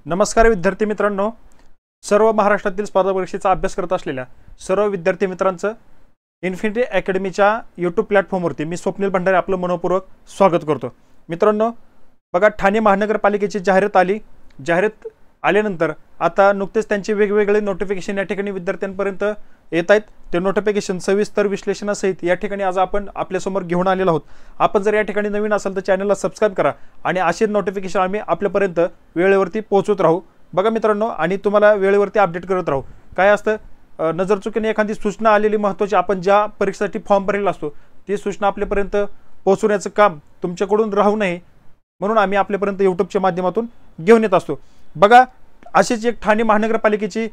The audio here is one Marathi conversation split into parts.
नमस्कार विद्यार्थी मित्रांनो, सर्व महाराष्ट्रातील स्पर्धा परीक्षेचा अभ्यास करत असलेल्या सर्व विद्यार्थी मित्रांचं इन्फिनिटी अकॅडमीच्या यूट्यूब प्लॅटफॉर्मवरती मी स्वप्नील भंडारे आपलं मनपूर्वक स्वागत करतो। मित्रांनो बघा, ठाणे महानगरपालिकेची जाहिरात आल्यानंतर आता नुकतेच त्यांचे वेगवेगळे नोटिफिकेशन या ठिकाणी विद्यार्थ्यांपर्यंत येत आहेत। ते नोटिफिकेशन सविस्तर विश्लेषणासहित या ठिकाणी आज आपण आपल्यासमोर घेऊन आलेलो आहोत। आपण जर या ठिकाणी नवीन असाल तर चॅनलला सबस्क्राइब करा आणि असे नोटिफिकेशन आम्ही आपल्यापर्यंत वेळेवरती पोहोचवत राहू। बघा मित्रांनो, आणि तुम्हाला वेळेवरती अपडेट करत राहू। काय असतं, नजर चुकीने एखादी सूचना आलेली महत्त्वाची, आपण ज्या परीक्षेसाठी फॉर्म भरलेला असतो ती सूचना आपल्यापर्यंत पोहोचवण्याचं काम तुमच्याकडून राहू नये म्हणून आम्ही आपल्यापर्यंत यूट्यूबच्या माध्यमातून घेऊन येत असतो। बघा, अशीच एक ठाणे महानगरपालिकेची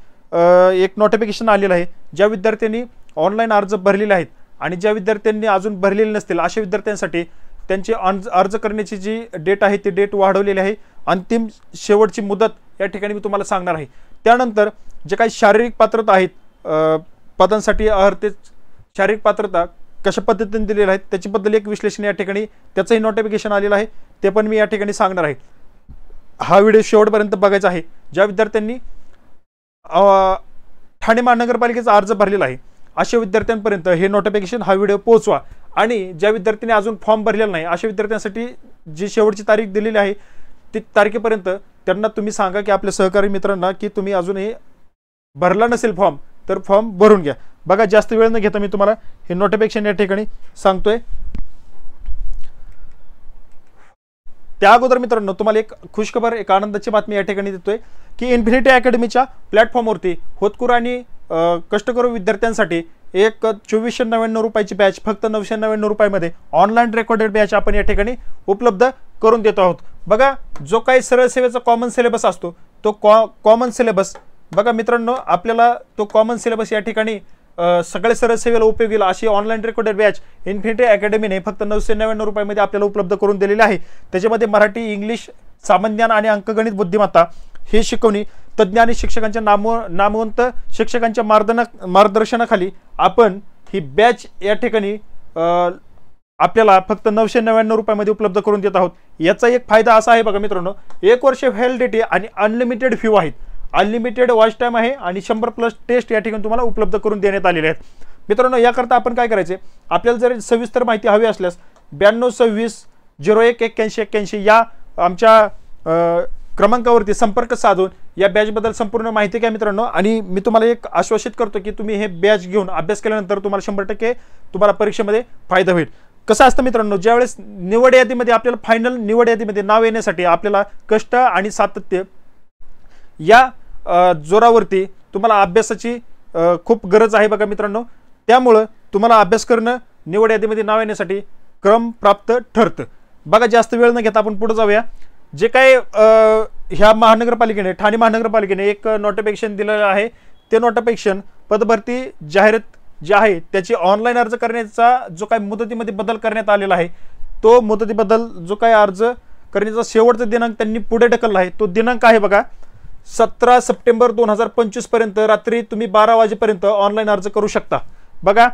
एक नोटिफिकेशन आलेलं आहे। ज्या विद्यार्थ्यांनी ऑनलाईन अर्ज भरलेले आहेत आणि ज्या विद्यार्थ्यांनी अजून भरलेले नसतील अशा विद्यार्थ्यांसाठी त्यांचे अर्ज करण्याची जी डेट आहे ती डेट वाढवलेली आहे। अंतिम शेवटची मुदत या ठिकाणी मी तुम्हाला सांगणार आहे। त्यानंतर जे काही शारीरिक पात्रता आहेत पदांसाठी शारीरिक पात्रता कशा पद्धतीने दिलेल्या आहेत त्याच्याबद्दल एक विश्लेषण या ठिकाणी त्याचंही नोटिफिकेशन आलेलं आहे, ते पण मी या ठिकाणी सांगणार आहे। हा व्हिडिओ शेवटपर्यंत बघायचा आहे। ज्या विद्यार्थ्यांनी ठाणे महानगरपालिकेचा अर्ज भरलेला आहे अशा विद्यार्थ्यांपर्यंत हे नोटिफिकेशन हा व्हिडिओ पोहोचवा। आणि ज्या विद्यार्थ्यांनी अजून फॉर्म भरलेला नाही अशा विद्यार्थ्यांसाठी जी शेवटची तारीख दिलेली आहे ती तारखेपर्यंत त्यांना तुम्ही सांगा की आपल्या सहकारी मित्रांना की तुम्ही अजूनही भरला नसेल फॉर्म तर फॉर्म भरून घ्या। बघा, जास्त वेळ न घेता मी तुम्हाला हे नोटिफिकेशन या ठिकाणी सांगतोय। त्या अगोदर मित्रांनो तुम्हाला एक खुशखबर, एक आनंदाची बातमी या ठिकाणी देतोय की इन्फिनिटी अकॅडमीच्या प्लॅटफॉर्मवरती होतकरू आणि कष्टकरू विद्यार्थ्यांसाठी एक 2499 रुपयाची बॅच फक्त 999 रुपयामध्ये ऑनलाईन रेकॉर्डेड बॅच आपण या ठिकाणी उपलब्ध करून देतो आहोत। बघा, जो काही सरळ सेवेचा कॉमन सिलेबस असतो तो कॉमन सिलेबस बघा मित्रांनो, आपल्याला तो कॉमन सिलेबस या ठिकाणी सगळे सरळ सेवेला उपयोगी येईल अशी ऑनलाईन रेकॉर्डेड बॅच इन्फिनिटी अकॅडमीने फक्त 999 रुपयामध्ये आपल्याला उपलब्ध करून दिलेली आहे। त्याच्यामध्ये मराठी, इंग्लिश, सामान्य ज्ञान आणि अंकगणित बुद्धिमत्ता हे शिकवणी तज्ज्ञ आणि शिक्षकांच्या नामवंत शिक्षकांच्या मार्गदर्शनाखाली आपण ही बॅच या ठिकाणी आपल्याला फक्त 999 रुपयामध्ये उपलब्ध करून देत आहोत। याचा एक फायदा असा आहे बघा मित्रांनो, 1 वर्ष व्हॅलिडिटी आणि अनलिमिटेड फी आहेत, अनलिमिटेड वॉच टाइम आहे आणि 100+ टेस्ट या ठिकाणी तुम्हाला उपलब्ध करून देण्यात आलेले आहेत। मित्रांनो, याकरता आपण काय करायचे, आपल्याला जर सविस्तर माहिती हवी असल्यास 9226 01 81 81 या आमच्या क्रमांकावरती संपर्क साधून या बॅचबद्दल संपूर्ण माहिती घ्या मित्रांनो। आणि मी तुम्हाला एक आश्वासित करतो की तुम्ही हे बॅच घेऊन अभ्यास केल्यानंतर तुम्हाला 100% तुम्हाला परीक्षेमध्ये फायदा होईल। कसं असतं मित्रांनो, ज्यावेळेस निवड यादीमध्ये आपल्याला फायनल निवड यादीमध्ये नाव येण्यासाठी आपल्याला कष्ट आणि सातत्य या जोरावरती तुम्हाला अभ्यासाची खूप गरज आहे बघा मित्रांनो। त्यामुळे तुम्हाला अभ्यास करणं निवड यादीमध्ये नाव येण्यासाठी क्रम प्राप्त ठरतं। बघा, जास्त वेळ न घेता आपण पुढे जाऊया। जे काय ह्या महानगरपालिकेने ठाणे महानगरपालिकेने एक नोटिफिकेशन दिलेलं आहे ते नोटिफिकेशन पदभरती जाहिरात जी आहे त्याची ऑनलाईन अर्ज करण्याचा जो काही मुदतीमध्ये बदल करण्यात आलेला आहे तो मुदतीबद्दल जो काही अर्ज करण्याचा शेवटचा दिनांक त्यांनी पुढे ढकलला आहे तो दिनांक आहे बघा 17 सप्टेंबर 2025 पर्यंत रात्री तुम्ही 12 वाजेपर्यंत ऑनलाईन अर्ज करू शकता। बघा,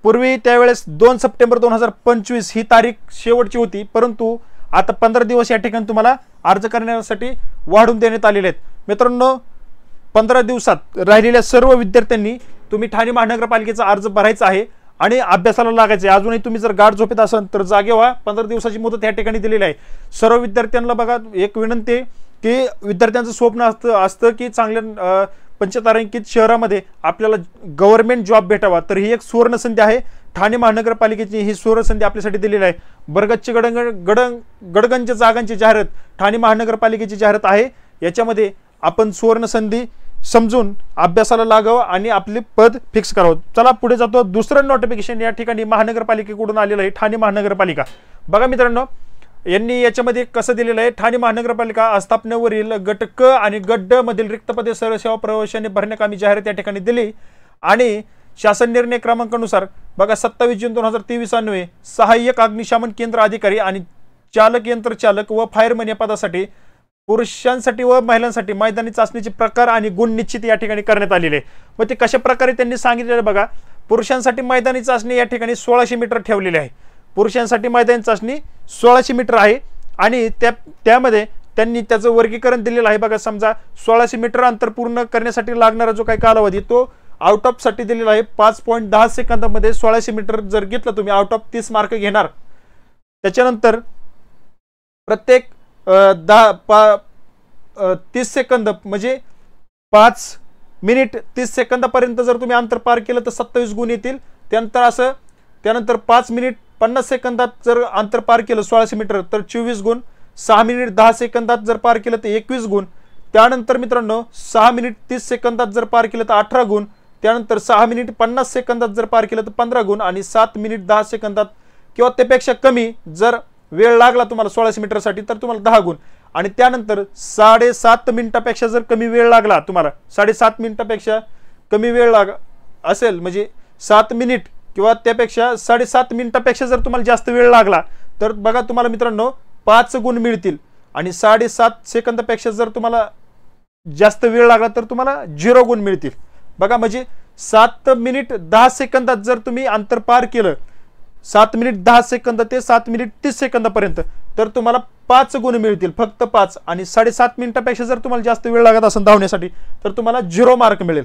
पूर्वी त्यावेळेस 2 सप्टेंबर 2025 ही तारीख शेवटची होती, परंतु आता 15 दिवस या ठिकाणी तुम्हाला अर्ज करण्यासाठी वाढवून देण्यात आलेले आहेत। मित्रांनो, 15 दिवसात राहिलेल्या सर्व विद्यार्थ्यांनी तुम्ही ठाणे महानगरपालिकेचा अर्ज भरायचा आहे आणि अभ्यासाला लागायचे। अजूनही तुम्ही जर गाढ झोपेत असाल तर जागे व्हा, 15 दिवसाची मुदत या ठिकाणी दिलेली आहे। सर्व विद्यार्थ्यांना बघा एक विनंती आहे की विद्यार्थ्यांचं स्वप्न असतं की चांगल्या पंचतारांकित शहरामध्ये आपल्याला गव्हर्नमेंट जॉब भेटावा, तर ही एक सुवर्ण संधी आहे। ठाणे महानगरपालिकेची ही सुवर्ण संधी आपल्यासाठी दिलेली आहे। बरगतची गडगंज जागांची जाहिरात ठाणे महानगरपालिकेची जाहिरात आहे। याच्यामध्ये आपण सुवर्ण संधी समजून अभ्यासाला लागावं आणि आपले पद फिक्स करावं। चला पुढे जातो। दुसरं नोटिफिकेशन या ठिकाणी महानगरपालिकेकडून आलेलं आहे, ठाणे महानगरपालिका। बघा मित्रांनो, यांनी याच्यामध्ये कसं दिलेलं आहे, ठाणे महानगरपालिका आस्थापनेवरील गट क आणि गट ड मधील रिक्त पदे सर्व सेवा प्रवेशाने भरण्याकामी जाहिरात या ठिकाणी दिली आणि शासन निर्णय क्रमांकानुसार बघा 27 जून 2023 अन्वये सहाय्यक अग्निशमन केंद्र अधिकारी आणि चालक यंत्रचालक व फायरमन या पदासाठी पुरुषांसाठी व महिलांसाठी मैदानी चाचणीचे प्रकार आणि गुण निश्चित या ठिकाणी करण्यात आलेले। व ते कशा प्रकारे त्यांनी सांगितलेलं बघा, पुरुषांसाठी मैदानी चाचणी या ठिकाणी 1600 मीटर ठेवलेली आहे। पुरुषांसाठी मैदानी चाचणी 1600 मीटर आहे आणि त्यामध्ये त्यांनी त्याचं वर्गीकरण दिलेलं आहे बघा. समजा 1600 मीटर अंतर पूर्ण करण्यासाठी लागणारा जो काही कालावधी तो आउट ऑफ साठी दिलेला आहे 5.10 सेकंदामध्ये 1600 मीटर जर घेतलं तुम्ही आउट ऑफ 30 मार्क घेणार. त्याच्यानंतर प्रत्येक 30 सेकंद म्हणजे 5 मिनिट 30 सेकंदापर्यंत जर तुम्ही अंतर पार केलं तर 27 गुण येतील. त्यानंतर 5 मिनिट 50 सेकंदात जर अंतर पार केलं 1600 मीटर तर 24 गुण. 6 मिनिट 10 सेकंदात जर पार केलं तर 21 गुण. त्यानंतर मित्रांनो 6 मिनिट 30 सेकंदात जर पार केलं तर 18 गुण. त्यानंतर 6 मिनिट 50 सेकंदात जर पार केलं तर 15 गुण आणि 7 मिनिट 10 सेकंदात किंवा त्यापेक्षा कमी जर वेळ लागला तुम्हाला 1600 मीटरसाठी तर तुम्हाला 10 गुण. आणि त्यानंतर 7.5 मिनिटापेक्षा जर कमी वेळ लागला तुम्हाला 7.5 मिनिटापेक्षा कमी वेळ असेल म्हणजे 7 मिनिट किंवा त्यापेक्षा 7.5 मिनिटापेक्षा जर तुम्हाला जास्त वेळ लागला तर बघा तुम्हाला मित्रांनो 5 गुण मिळतील. आणि 7.5 सेकंदापेक्षा जर तुम्हाला जास्त वेळ लागला तर तुम्हाला 0 गुण मिळतील. बघा म्हणजे 7 मिनिट 10 सेकंदात जर तुम्ही अंतर पार केलं 7 मिनिट 10 सेकंद ते 7 मिनिट 30 सेकंदापर्यंत तर तुम्हाला 5 गुण मिळतील, फक्त 5. आणि 7.5 मिनिटापेक्षा जर तुम्हाला जास्त वेळ लागत असेल धावण्यासाठी तर तुम्हाला 0 मार्क मिळेल.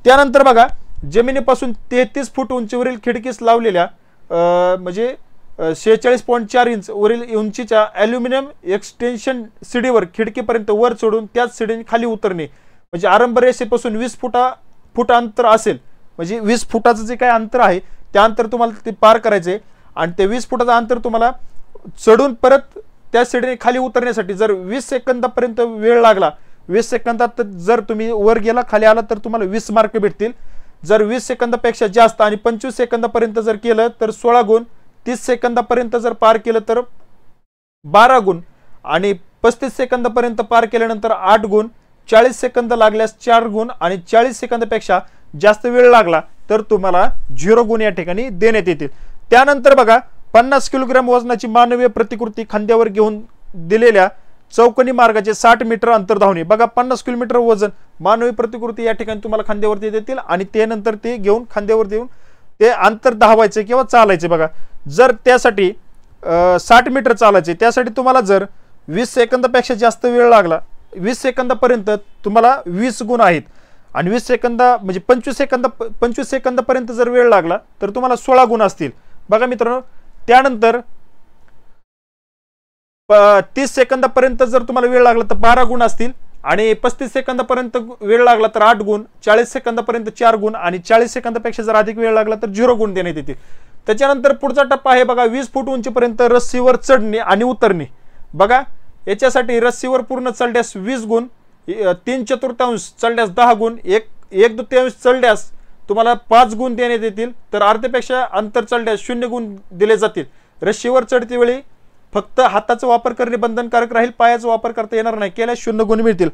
त्यानंतर बघा जमिनीपासून 33 फूट उंचीवरील खिडकीस लावलेल्या म्हणजे 46.4 इंच वरील उंचीच्या ॲल्युमिनियम एक्सटेन्शन सीडीवर खिडकीपर्यंत वर चढून त्याच सीडीने खाली उतरणे. म्हणजे आरंभ रेषेपासून 20 फूट अंतर असेल म्हणजे 20 फुटाचं जे काही अंतर आहे त्या अंतर तुम्हाला ते पार करायचे. आणि ते 20 फुटाचं अंतर तुम्हाला चढून परत त्या सीडीने खाली उतरण्यासाठी जर 20 सेकंदापर्यंत वेळ लागला 20 सेकंदात जर तुम्ही वर गेला खाली आला तर तुम्हाला 20 मार्क भेटतील. जर 20 सेकंदापेक्षा जास्त आणि 25 सेकंदापर्यंत जर केलं तर 16 गुण. 30 सेकंदापर्यंत जर पार केलं तर 12 गुण. आणि 35 सेकंदापर्यंत पार केल्यानंतर 8 गुण. 40 सेकंद लागल्यास 4 गुण. आणि 40 सेकंदापेक्षा जास्त वेळ लागला तर तुम्हाला 0 गुण या ठिकाणी देण्यात येतील. त्यानंतर बघा 50 किलोग्रॅम वजनाची मानवीय प्रतिकृती खांद्यावर घेऊन दिलेल्या चौकोनी मार्गाचे 60 मीटर अंतर धावणे. बघा 50 किलोमीटर वजन मानवी प्रतिकृती या ठिकाणी तुम्हाला खांद्यावरती देतील आणि त्यानंतर ते घेऊन खांद्यावर देऊन ते अंतर धावायचे किंवा चालायचे. बघा जर त्यासाठी 60 मीटर चालायचे त्यासाठी तुम्हाला जर 20 सेकंदापेक्षा जास्त वेळ लागला 20 सेकंदापर्यंत तुम्हाला 20 गुण आहेत. आणि 20 सेकंद म्हणजे 25 सेकंदापर्यंत जर वेळ लागला तर तुम्हाला 16 गुण असतील. बघा मित्रांनो त्यानंतर 30 सेकंदापर्यंत जर तुम्हाला वेळ लागला तर 12 गुण असतील. आणि 35 सेकंदापर्यंत वेळ लागला तर 8 गुण. 40 सेकंदापर्यंत 4 गुण. आणि 40 सेकंदापेक्षा जर अधिक वेळ लागला तर 0 गुण देण्यात येतील. त्याच्यानंतर पुढचा टप्पा आहे बघा 20 फूट उंचीपर्यंत रस्सीवर चढणे आणि उतरणे. बघा याच्यासाठी रस्सीवर पूर्ण चढल्यास 20 गुण. 3/4 चढल्यास 10 गुण. 1/2 चढल्यास तुम्हाला 5 गुण देण्यात येतील. तर अर्ध्यापेक्षा अंतर चढल्यास 0 गुण दिले जातील. रस्सीवर चढते वेळी फक्त हाताचा वापर करणे बंधनकारक राहील. पायाचा वापर करता येणार नाही. केल्यास 0 गुण मिळतील.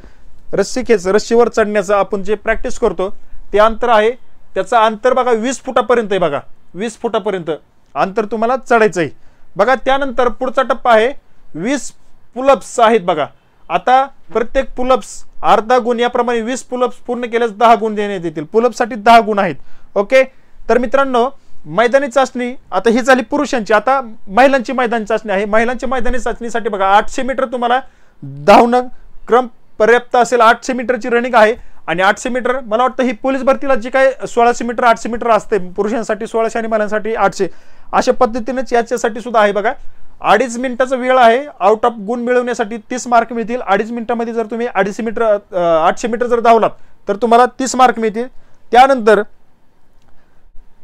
रस्सीवर चढण्याचं आपण जे प्रॅक्टिस करतो ते अंतर आहे त्याचा अंतर बघा 20 फुटापर्यंत आहे. बघा 20 फुटापर्यंत अंतर तुम्हाला चढायचं आहे. बघा त्यानंतर पुढचा टप्पा आहे 20 पुलअप्स आहेत. बघा आता प्रत्येक पुलअप्स अर्धा गुण याप्रमाणे 20 पुलअप्स पूर्ण केल्यास 10 गुण देण्यात येतील. पुलअपसाठी 10 गुण आहेत. ओके तर मित्रांनो मैदानी चाचणी आता ही झाली पुरुषांची. आता महिलांची मैदानी चाचणी आहे. महिलांच्या मैदानी चाचणीसाठी बघा 800 मीटर तुम्हाला धावणं क्रम पर्याप्त असेल. 800 मीटरची रनिंग आहे. आणि 800 मीटर मला वाटतं ही पोलीस भरतीला जे काय 1600 मीटर 800 मीटर असते पुरुषांसाठी 1600 आणि महिलांसाठी 800 अशा पद्धतीनेच याच्यासाठी सुद्धा आहे. बघा 2.5 मिनिटाचा वेळ आहे. आउट ऑफ गुण मिळवण्यासाठी 30 मार्क मिळतील. 2.5 मिनिटामध्ये जर तुम्ही 800 मीटर जर धावलात तर तुम्हाला 30 मार्क मिळतील. त्यानंतर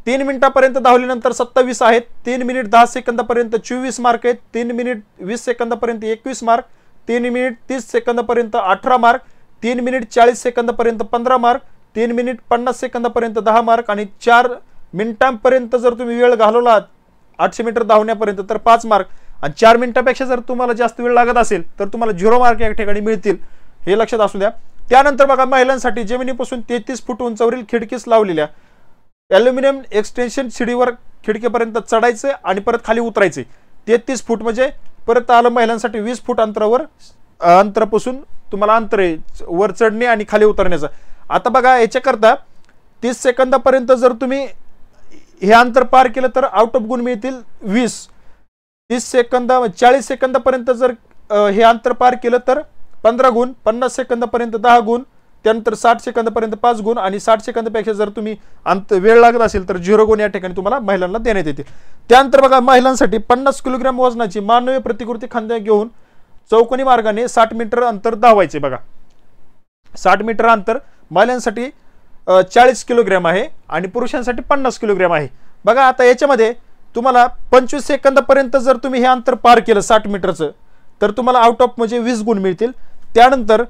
3 मिनिटापर्यंत धावल्यानंतर 27 आहेत. 3 मिनिट 10 सेकंदापर्यंत 24 मार्क आहेत. 3 minute 20 सेकंदापर्यंत 21 mark. 3 minute 30 सेकंदापर्यंत 18 mark. 3 minute 40 सेकंदापर्यंत 15 mark. 3 minute 50 सेकंदापर्यंत 10 mark. आणि 4 मिनिटांपर्यंत जर तुम्ही वेळ घालवला 800 मीटर धावण्यापर्यंत तर 5 मार्क. आणि 4 मिनिटापेक्षा जर तुम्हाला जास्त वेळ लागत असेल तर तुम्हाला 0 मार्क या ठिकाणी मिळतील. हे लक्षात असू द्या. त्यानंतर बघा महिलांसाठी जमिनीपासून 33 फूट उंचावरील खिडकीस लावलेल्या ॲल्युमिनियम एक्सटेन्शन सीडीवर खिडकीपर्यंत चढायचे आणि परत खाली उतरायचे. 33 फूट म्हणजे परत आलं महिलांसाठी 20 फूट अंतरापासून तुम्हाला अंतर आहे वर चढणे आणि खाली उतरण्याचं. आता बघा याच्याकरता 30 सेकंदापर्यंत जर तुम्ही हे अंतर पार केलं तर आउट ऑफ गुण मिळतील 20. 40 सेकंदापर्यंत जर हे अंतर पार केलं तर 15 गुण, 50 सेकंदापर्यंत 10 गुण, त्यानंतर 60 सेकंदापर्यंत 5 गुण आणि 60 सेकंदापेक्षा जर तुम्ही वेळ लागत असेल तर 0 गुण या ठिकाणी तुम्हाला महिलांना देण्यात येतील। त्यानंतर बघा महिलांसाठी 50 किलोग्रॅम वजनाची मानवी प्रतिकृती खांद्यावर घेऊन चौकोनी मार्गाने 60 मीटर अंतर धावायचे। बघा 60 मीटर अंतर महिलांसाठी 40 किलोग्रॅम आहे आणि पुरुषांसाठी 50 किलोग्रॅम आहे। बघा आता याच्यामध्ये तुम्हाला 25 सेकंदापर्यंत जर तुम्ही हे अंतर पार केलं 60 मीटरचं तर तुम्हाला आउट ऑफ म्हणजे 20 गुण मिळतील। त्यानंतर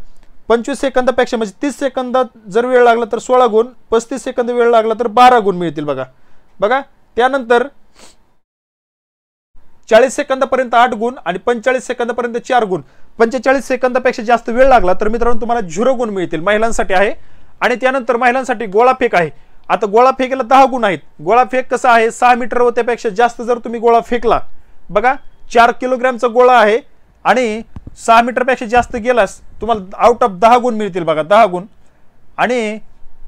25 सेकंदापेक्षा म्हणजे 30 सेकंदात जर वेळ लागला तर 16 गुण, 35 सेकंद वेळ लागला तर 12 गुण मिळतील। बघा त्यानंतर 40 सेकंदापर्यंत 8 गुण आणि 45 सेकंदापर्यंत 4 गुण, 45 सेकंदापेक्षा जास्त वेळ लागला तर मित्रांनो तुम्हाला 0 गुण मिळतील, महिलांसाठी आहे। आणि त्यानंतर महिलांसाठी गोळाफेक आहे। आता गोळाफेकीला 10 गुण आहेत। गोळाफेक कसा आहे, 6 मीटर व त्यापेक्षा जास्त जर तुम्ही गोळा फेकला, बघा 4 किलोग्रॅमचा गोळा आहे आणि 6 मीटरपेक्षा जास्त गेलास तुम्हाला आउट ऑफ 10 गुण मिळतील। बघा 10 गुण आणि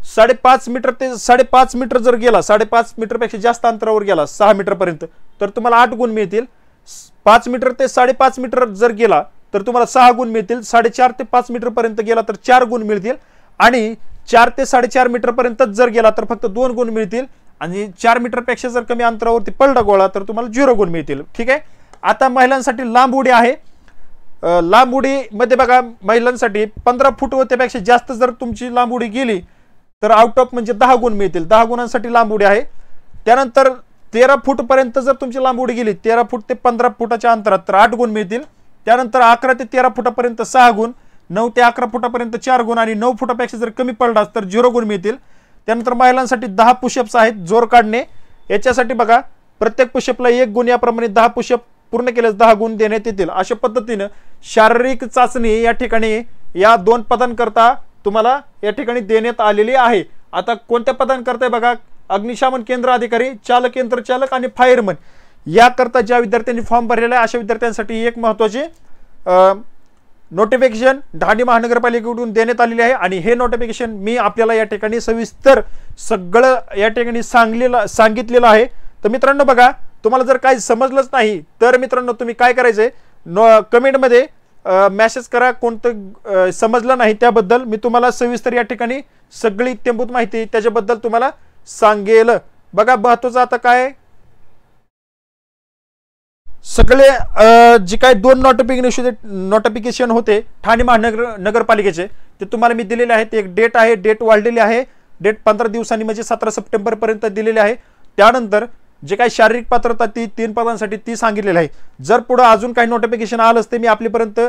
5.5 मीटर ते 5.5 मीटर जर गेला, 5.5 मीटरपेक्षा जास्त अंतरावर गेला 6 मीटरपर्यंत तर तुम्हाला 8 गुण मिळतील। 5 मीटर ते 5.5 मीटर जर गेला तर तुम्हाला 6 गुण मिळतील। 4.5 ते 5 मीटरपर्यंत गेला तर 4 गुण मिळतील आणि 4 ते 4.5 मीटरपर्यंत जर गेला तर फक्त 2 गुण मिळतील आणि 4 मीटरपेक्षा जर कमी अंतरावरती पडला गोळा तर तुम्हाला 0 गुण मिळतील। ठीक आहे। आता महिलांसाठी लांब उडी आहे। लांब उडी मध्ये बघा महिलांसाठी 15 फूट व त्यापेक्षा जास्त जर तुमची लांब उडी गेली तर आउट ऑफ म्हणजे 10 गुण मिळतील। 10 गुणांसाठी लांब उडी आहे। त्यानंतर 13 फूट पर्यंत जर तुमची लांब उडी गेली 13 फूट ते 15 फुटाच्या अंतरात तर 8 गुण मिळतील। त्यानंतर 11 ते 13 फुटापर्यंत 6 गुण, 9 ते 11 फुटापर्यंत 4 गुण आणि 9 फुटापेक्षा जर कमी पडला तर 0 गुण मिळतील। त्यानंतर महिलांसाठी 10 पुशअप्स आहेत जोर काढणे, याच्यासाठी बघा प्रत्येक पुशअपला 1 गुण, याप्रमाणे 10 पुशअप पूर्ण केल्यास 10 गुण देण्यात येतील। अशा पद्धतीने शारीरिक चाचणी या ठिकाणी या 2 पदांकरता तुम्हाला या ठिकाणी देण्यात आलेली आहे। आता कोणत्या पदांकरता बघा, अग्निशमन केंद्र अधिकारी, चालक, यंत्रचालक आणि फायरमन याकरता ज्या विद्यार्थ्यांनी फॉर्म भरलेला आहे अशा विद्यार्थ्यांसाठी एक महत्त्वाचे नोटिफिकेशन ठाणे महानगरपालिकेकडून देण्यात आलेले आहे आणि हे नोटिफिकेशन मी आपल्याला या ठिकाणी सविस्तर सगळं या ठिकाणी सांगितलेलं आहे। तर मित्रांनो बघा, तुम्हाला जर काही समजलंच नाही तर मित्रांनो तुम्ही काय करायचंय, कमेंटमध्ये मेसेज करा कोणतं समजलं नाही त्याबद्दल। मी तुम्हाला सविस्तर या ठिकाणी सगळी इत्थंभूत माहिती त्याच्याबद्दल तुम्हाला सांगेल। बघा महत्त्वाचं आता काय, सगळे जे काही 2 नोटिफिकेशन होते ठाणे महानगरपालिकेचे ते तुम्हाला मी दिलेले आहेत। एक डेट आहे, डेट वाढलेली आहे, डेट 15 दिवसांनी म्हणजे 17 सप्टेंबर पर्यंत दिलेली आहे। त्यानंतर जे काही शारीरिक पात्रता ती 3 पदांसाठी ती सांगितलेली आहे। जर पुढे अजून काही नोटिफिकेशन आलं असते मी आपल्यापर्यंत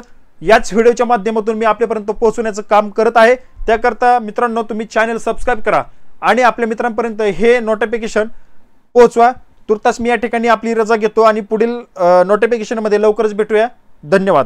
याच व्हिडिओच्या माध्यमातून मी आपल्यापर्यंत पोहोचवण्याचं काम करत आहे। त्याकरता मित्रांनो तुम्ही चॅनल सबस्क्राईब करा आणि आपल्या मित्रांपर्यंत हे नोटिफिकेशन पोहोचवा। तुर्तास मी या ठिकाणी आपली रजा घेतो आणि पुढील नोटिफिकेशन मध्ये लवकरच भेटूया। धन्यवाद।